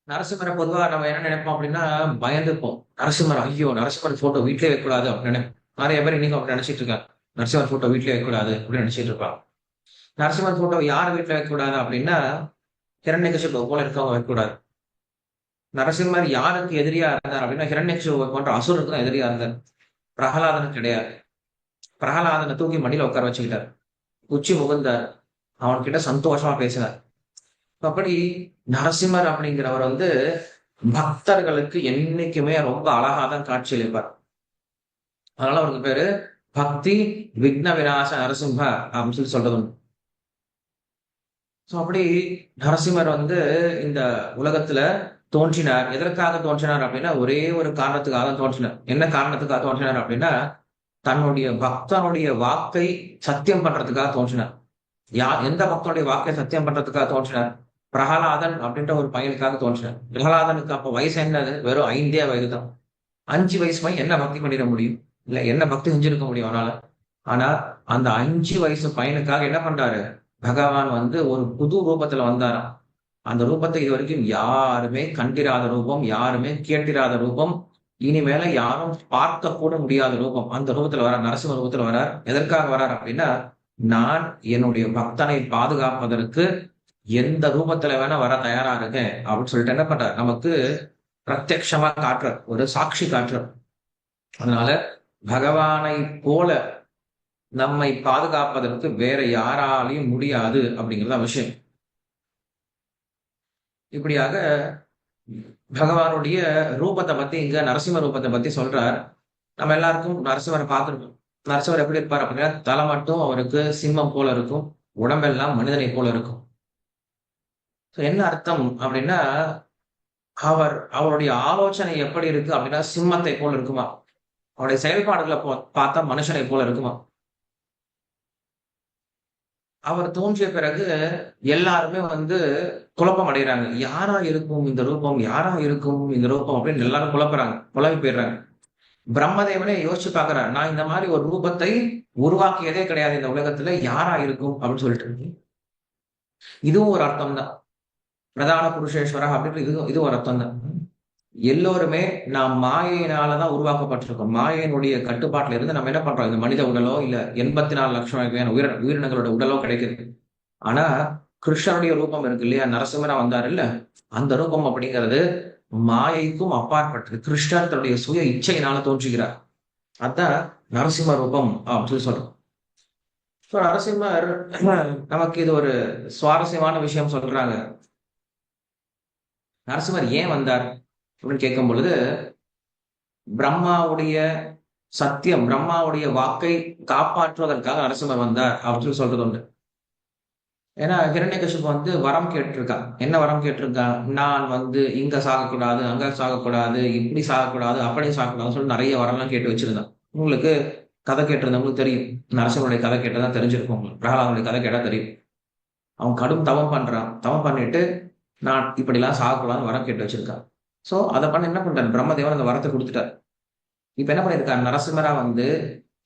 நரசிம்மரை பொதுவா நம்ம என்ன நினைப்போம் அப்படின்னா, பயந்துப்போம். நரசிம்மர் ஐயோ! நரசிம்மர் ஃபோட்டோ வீட்லயே வைக்கக்கூடாது அப்படின்னு நெறைய பேர் இன்னைக்கும் அப்படி நெனச்சிட்டு இருக்காங்க. நரசிம்மர் ஃபோட்டோ வீட்லயே வைக்கக்கூடாது அப்படின்னு நெனச்சிட்டு இருப்பாங்க. நரசிம்மர் ஃபோட்டோ யார் வீட்ல வைக்கக்கூடாது அப்படின்னா, ஹிரண்யகசிபு போல இருக்கவங்க வைக்கக்கூடாது. நரசிம்மர் யாருக்கு எதிரியா இருந்தார் அப்படின்னா, ஹிரண்யகசிபு போன்ற அசுரருக்கு தான் எதிரியா இருந்தார். பிரகலாதனுக்கு கிடையாது. பிரகலாதன தூக்கி மடியில உட்கார வச்சுக்கிட்டார். உச்சி முகுந்தார். அவன்கிட்ட சந்தோஷமா பேசினார். அப்படி நரசிம்மர் அப்படிங்கிறவர் வந்து பக்தர்களுக்கு என்னைக்குமே ரொம்ப அழகா தான் காட்சியளிப்பார். அதனால அவருக்கு பேரு பக்தி விக்ன விநாச நரசிம்ம அப்படின்னு சொல்றது உண்டு. அப்படி நரசிம்மர் வந்து இந்த உலகத்துல தோன்றினார். எதற்காக தோன்றினார் அப்படின்னா, ஒரே ஒரு காரணத்துக்காக தான் தோன்றினார். என்ன காரணத்துக்காக தோன்றினார் அப்படின்னா, தன்னுடைய பக்தனுடைய வாக்கை சத்தியம் பண்றதுக்காக தோன்றினார். எந்த பக்தனுடைய வாக்கை சத்தியம் பண்றதுக்காக தோன்றினார்? பிரகலாதன் அப்படின்ற ஒரு பையனுக்காக தோன்றினார். பிரகலாதனுக்கு அப்ப வயசு என்னது? வெறும் 5 வயது தான். 5 வயசு பையன் என்ன பக்தி பண்ணிட முடியும்? இல்ல என்ன பக்தி செஞ்சிருக்க முடியும் அவனால? ஆனா அந்த 5 வயசு பையனுக்காக என்ன பண்றாரு? பகவான் வந்து ஒரு புது ரூபத்துல வந்தாராம். அந்த ரூபத்தை இதுவரைக்கும் யாருமே கண்டிராத ரூபம், யாருமே கேட்டிராத ரூபம், இனிமேல யாரும் பார்க்க கூட முடியாத ரூபம். அந்த ரூபத்துல வரார். நரசிம்ம ரூபத்துல வரார். எதற்காக வரார் அப்படின்னா, நான் என்னுடைய பக்தனை பாதுகாப்பதற்கு எந்த ரூபத்துல வேணா வர தயாரா இருக்கேன் அப்படின்னு சொல்லிட்டு என்ன பண்றார்? நமக்கு பிரத்யக்ஷமா காட்டுறார். ஒரு சாட்சி காட்டுறார். அதனால பகவானை போல நம்மை பாதுகாப்பதற்கு வேற யாராலையும் முடியாது அப்படிங்கிறத விஷயம். இப்படியாக பகவானுடைய ரூபத்தை பத்தி இங்க நரசிம்ம ரூபத்தை பத்தி சொல்றார். நம்ம எல்லாருக்கும் நரசிம்மரை பார்த்திருக்கோம். நரசிம்மர் எப்படி இருப்பார் அப்படின்னா, தலை மட்டும் அவருக்கு சிம்மம் போல இருக்கும். உடம்பெல்லாம் மனிதனை போல இருக்கும். என்ன அர்த்தம் அப்படின்னா, அவருடைய ஆலோசனை எப்படி இருக்கு அப்படின்னா, சிம்மத்தை போல இருக்குமா. அவருடைய செயல்பாடுகளை பார்த்தா மனுஷனை போல இருக்குமா. அவர் தோன்றிய பிறகு எல்லாருமே வந்து குழப்பம் அடைகிறாங்க. யாரா இருக்கும் இந்த ரூபம்? யாரா இருக்கும் இந்த ரூபம்? அப்படின்னு எல்லாரும் குழப்புறாங்க. குழம்பி போயிடுறாங்க. பிரம்மதேவனே யோசிச்சு பார்க்கிறார். நான் இந்த மாதிரி ஒரு ரூபத்தை உருவாக்கியதே கிடையாது இந்த உலகத்துல. யாரா இருக்கும் அப்படின்னு சொல்லிட்டு. இதுவும் ஒரு அர்த்தம் தான். பிரதான புருஷேஸ்வரா அப்படின்னு இது ஒரு அர்த்தம் தான். எல்லோருமே நாம் மாயையினாலதான் உருவாக்கப்பட்டிருக்கோம். மாயையினுடைய கட்டுப்பாட்டுல இருந்து நம்ம என்ன பண்றோம்? இந்த மனித உடலோ இல்ல 84 லட்சம் வகையான உயிரினங்களோட உடலோ கிடைக்குது. ஆனா கிருஷ்ணனுடைய ரூபம் இருக்கு இல்லையா? நரசிம்மரா வந்தாரு இல்ல, அந்த ரூபம் அப்படிங்கிறது மாயைக்கும் அப்பாற்பட்டது. கிருஷ்ணன் தன்னுடைய சுய இச்சையினால தோன்றுகிறார். அதான் நரசிம்ம ரூபம் அப்படின்னு சொல்றோம். நரசிம்மர் நமக்கு இது ஒரு சுவாரஸ்யமான விஷயம் சொல்றாங்க. நரசிம்மர் ஏன் வந்தார் அப்படின்னு கேட்கும் பொழுது, பிரம்மாவுடைய சத்தியம், பிரம்மாவுடைய வாக்கை காப்பாற்றுவதற்காக நரசிம்மர் வந்தார் அப்படின்னு சொல்றது உண்டு. ஏன்னா ஹிரண்யகசிபு வந்து வரம் கேட்டிருக்கான். என்ன வரம் கேட்டிருக்கான்? நான் வந்து இங்க சாகக்கூடாது, அங்க சாகக்கூடாது, இப்படி சாகக்கூடாது, அப்படி சாகக்கூடாதுன்னு சொல்லி நிறைய வரம்லாம் கேட்டு வச்சிருந்தான். உங்களுக்கு கதை கேட்டிருந்தவங்களுக்கு தெரியும். நரசிம்மனுடைய கதை கேட்டதா தெரிஞ்சிருக்கும் உங்களுக்கு. பிரகலாதனுடைய கதை கேட்டா தெரியும். அவன் கடும் தவம் பண்றான். தவம் பண்ணிட்டு நான் இப்படிலாம் சாகக்கூடாதுன்னு வரம் கேட்டு வச்சிருக்கான். சோ அதை பண்ண என்ன பண்றாரு? பிரம்மதேவன் அந்த வரத்தை கொடுத்துட்டார். இப்ப என்ன பண்ணிருக்காரு? நரசிம்மரா வந்து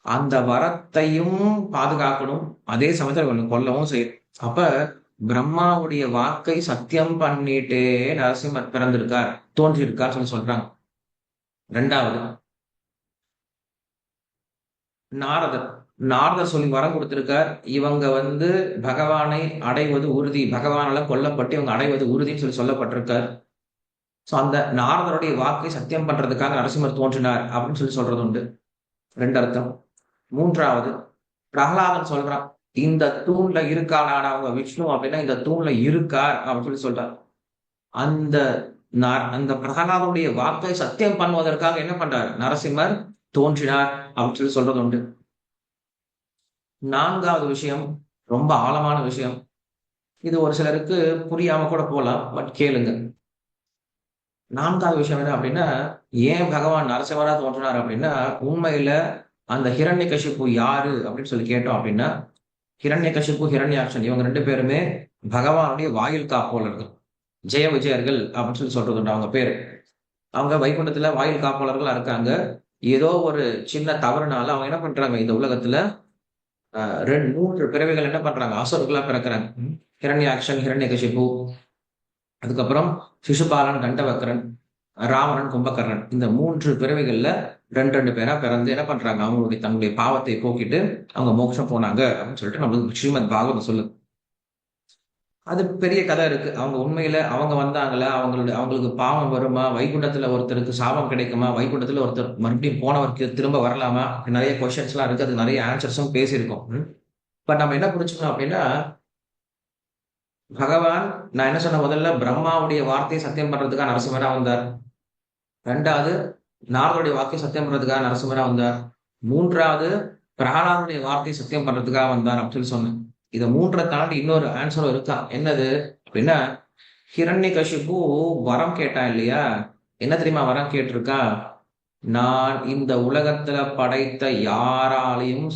அந்த வரத்தையும் பாதுகாக்கணும், அதே சமயத்துல ஒண்ணு கொல்லவும் செய்யும். அப்ப பிரம்மாவுடைய வாக்கை சத்தியம் பண்ணிட்டே நரசிம்மர் பிறந்திருக்கார், தோன்றியிருக்கார் சொல்லி சொல்றாங்க. ரெண்டாவது நாரதர். நாரதர் சொல்லி வரம் கொடுத்திருக்கார். இவங்க வந்து பகவானை அடைவது உறுதி, பகவானால கொல்லப்பட்டு இவங்க அடைவது உறுதின்னு சொல்லி சொல்லப்பட்டிருக்கார். சோ அந்த நாரதருடைய வாக்கை சத்தியம் பண்றதுக்காக நரசிம்மர் தோன்றினார் அப்படின்னு சொல்லி சொல்றது உண்டு. 2 அர்த்தம். மூன்றாவது பிரகலாதன் சொல்றான், இந்த தூண்ல இருக்கானா அவங்க விஷ்ணு அப்படின்னா இந்த தூண்ல இருக்கார் அப்படின்னு சொல்லி சொல்றார். அந்த அந்த பிரகலாதனுடைய வாக்கை சத்தியம் பண்ணுவதற்காக என்ன பண்றார்? நரசிம்மர் தோன்றினார் அப்படின்னு சொல்லி சொல்றது உண்டு. 4வது விஷயம் ரொம்ப ஆழமான விஷயம். இது ஒரு சிலருக்கு புரியாம கூட போலாம். பட் கேளுங்க. 4வது விஷயம் என்ன அப்படின்னா, ஏன் பகவான் நரசிம்மரா தோன்றினார் அப்படின்னா, உண்மையில அந்த ஹிரண்யகசிப்பு யாரு அப்படின்னு சொல்லி கேட்டோம் அப்படின்னா, ஹிரண்யகசிப்பு, ஹிரண்யாக்ஷன் இவங்க 2 பேருமே பகவானுடைய வாயில் காப்பாளர்கள். ஜெய விஜயர்கள் அப்படின்னு சொல்லி சொல்றது உண்டு அவங்க பேரு. அவங்க வைகுண்டத்துல வாயில் காப்பாளர்களா இருக்காங்க. ஏதோ ஒரு சின்ன தவறுனால அவங்க என்ன பண்றாங்க? இந்த உலகத்துல 3 பிறவிகள் என்ன பண்றாங்க? அசுரர்களா பிறக்கிறாங்க. ஹிரண்யாக்ஷன், ஹிரண்யகசிப்பு அதுக்கப்புறம் சிசுபாலன், தண்டவக்கரன், ராவணன், கும்பகர்ணன், இந்த 3 பிறவிகள்ல 2 பேரா பிறந்து என்ன பண்றாங்க, அவங்களுடைய தன்னுடைய பாவத்தை போக்கிட்டு அவங்க மோட்சம் போனாங்க அப்படின்னு சொல்லிட்டு நம்மளுக்கு ஸ்ரீமத் பாகவதம் சொல்லுது. அது பெரிய கதை இருக்கு. அவங்க உண்மையில அவங்க வந்தாங்களா, அவங்களுக்கு பாவம் வருமா, வைகுண்டத்துல ஒருத்தருக்கு சாபம் கிடைக்குமா, வைகுண்டத்துல ஒருத்தர் மறுபடியும் போனவருக்கு திரும்ப வரலாமா, நிறைய கொஸ்டின்ஸ் எல்லாம் இருக்கு. அது நிறைய ஆன்சர்ஸும் பேசியிருக்கோம். பட் நம்ம என்ன புரிஞ்சுக்கணும் அப்படின்னா, பகவான், நான் என்ன சொன்ன, முதல்ல பிரம்மாவுடைய வார்த்தையை சத்தியம் பண்றதுக்காக நரசிம்மரா வந்தார். 2வது நாரதுடைய வார்த்தையை சத்தியம் பண்றதுக்காக நரசிம்மரா வந்தார். 3வது பிரகலாதனுடைய வார்த்தையை சத்தியம் பண்றதுக்காக வந்தார் அப்படின்னு சொல்லி சொன்னேன். இத 3 தாண்டி இன்னொரு ஆன்சரும் இருக்கா. என்னது அப்படின்னா, ஹிரண்யகசிபு வரம் கேட்டான் இல்லையா? என்ன தெரியுமா வரம் கேட்டிருக்கா? நான் இந்த உலகத்துல படைத்த யாராலையும்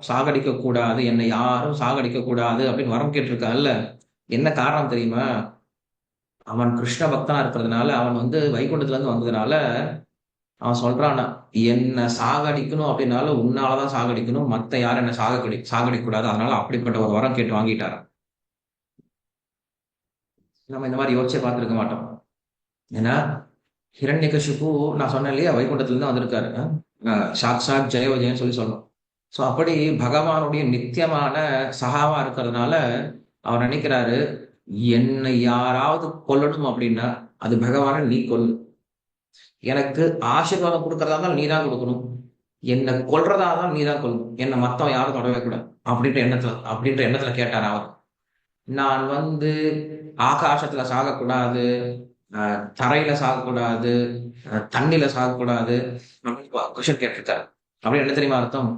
சாகடிக்க கூடாது, என்னை யாரும் சாகடிக்க கூடாது அப்படின்னு வரம் கேட்டிருக்கான்ல. என்ன காரணம் தெரியுமா? அவன் கிருஷ்ண பக்தனா இருக்கிறதுனால, அவன் வைகுண்டத்துல இருந்து வந்ததுனால அவன் சொல்றானா, என்ன சாகடிக்கணும் அப்படின்னாலும் உன்னாலதான் சாகடிக்கணும், மத்த யாரும் என்ன சாகடிக்க கூடாது. அதனால அப்படிப்பட்ட ஒரு வரம் கேட்டு வாங்கிட்டாராம். நம்ம இந்த மாதிரி யோசிச்சே பார்த்திருக்க மாட்டோம். ஏன்னா ஹிரண்யகசிபு, நான் சொன்னேன் இல்லையா, வைகுண்டத்துல இருந்து வந்திருக்காரு. சாக்ஷாத் ஜெய விஜயன்னு சொல்லி சொல்லணும். சோ அப்படி பகவானுடைய நித்தியமான சகாவா இருக்கிறதுனால அவர் நினைக்கிறாரு, என்னை யாராவது கொல்லணும் அப்படின்னா அது பகவானை நீ கொல்லு. எனக்கு ஆசீர்வாதம் கொடுக்கறதா இருந்தாலும் நீ தான் கொடுக்கணும். என்னை கொல்றதா தான் நீ தான் கொல்லணும். என்னை மத்தவன் யாரும் தொடவே கூடாது அப்படின்ற எண்ணத்துல கேட்டார் அவர். நான் ஆகாசத்துல சாகக்கூடாது, தரையில சாகக்கூடாது, தண்ணில சாகக்கூடாது அப்படின்னு கொஸ்டின் கேட்டிருக்காரு. அப்படின்னு என்ன தெரியுமா அர்த்தம்?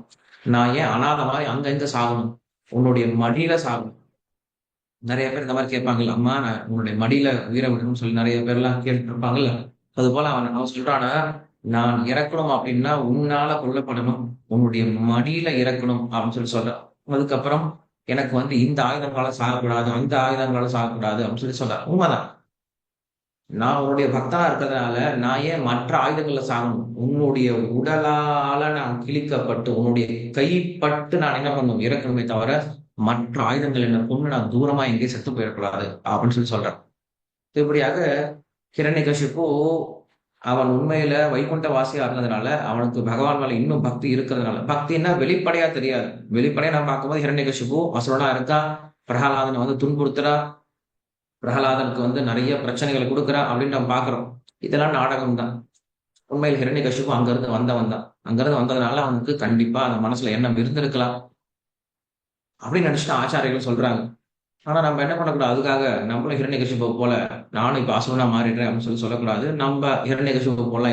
நான் ஏன் அனாத மாதிரி அங்க சாகணும்? உன்னுடைய மடியில சாகணும். நிறைய பேர் இந்த மாதிரி கேட்பாங்கல்ல, அம்மா நான் உன்னுடைய மடியில உயிரை விடணும்னு சொல்லி நிறைய பேர் எல்லாம் கேட்டு இருப்பாங்கல்ல. அது போல அவன் சொல்றானா, நான் இறக்கணும் அப்படின்னா உன்னால கொல்லப்படணும், உன்னுடைய மடியில இறக்கணும் அப்படின்னு சொல்லி சொல்றான். அதுக்கப்புறம் எனக்கு இந்த ஆயுதங்களால சாகக்கூடாது, அந்த ஆயுதங்களால சாகக்கூடாது அப்படின்னு சொல்லி சொல்றான். உண்மைதான். நான் உன்னுடைய பக்தனா இருக்கிறதுனால நான் ஏன் மற்ற ஆயுதங்கள்ல சாகணும்? உன்னுடைய உடலால நான் கிழிக்கப்பட்டு உன்னுடைய கைப்பட்டு நான் என்ன பண்ணணும், இறக்கணுமே தவிர மற்ற ஆயுதங்கள் என்ன கொண்டு நான் தூரமா எங்கேயும் செத்து போயிடக்கூடாது அப்படின்னு சொல்லி சொல்றான். இப்படியாக ஹிரண்யகசிபு அவன் உண்மையில வைகுண்ட வாசியா இருந்ததுனால, அவனுக்கு பகவான் மேல இன்னும் பக்தி இருக்கிறதுனால, பக்தின்னா வெளிப்படையா தெரியாது. வெளிப்படையா நான் பார்க்கும்போது ஹிரண்யகசிபு அசுரனா இருக்கா, பிரகலாதனை துன்புறுத்துறா, பிரகலாதனுக்கு நிறைய பிரச்சனைகளை கொடுக்குறா அப்படின்னு நம்ம பாக்குறோம். இதெல்லாம் நாடகம் தான். உண்மையில் ஹிரண்யகசிபு அங்கிருந்து வந்தவன் தான். அங்கிருந்து வந்ததுனால அவனுக்கு கண்டிப்பா அந்த மனசுல எண்ணம் இருந்திருக்கலாம் அப்படின்னு நினைச்சிட்டு ஆச்சாரியர்கள் சொல்றாங்க. ஆனா நம்ம என்ன பண்ணக்கூடாது, அதுக்காக நம்மளும் ஹிரண்யகசிபு போல நானும் இப்ப அசுரனா மாறிடுறேன் அப்படின்னு சொல்லக்கூடாது. நம்ம ஹிரண்யகசிபு போல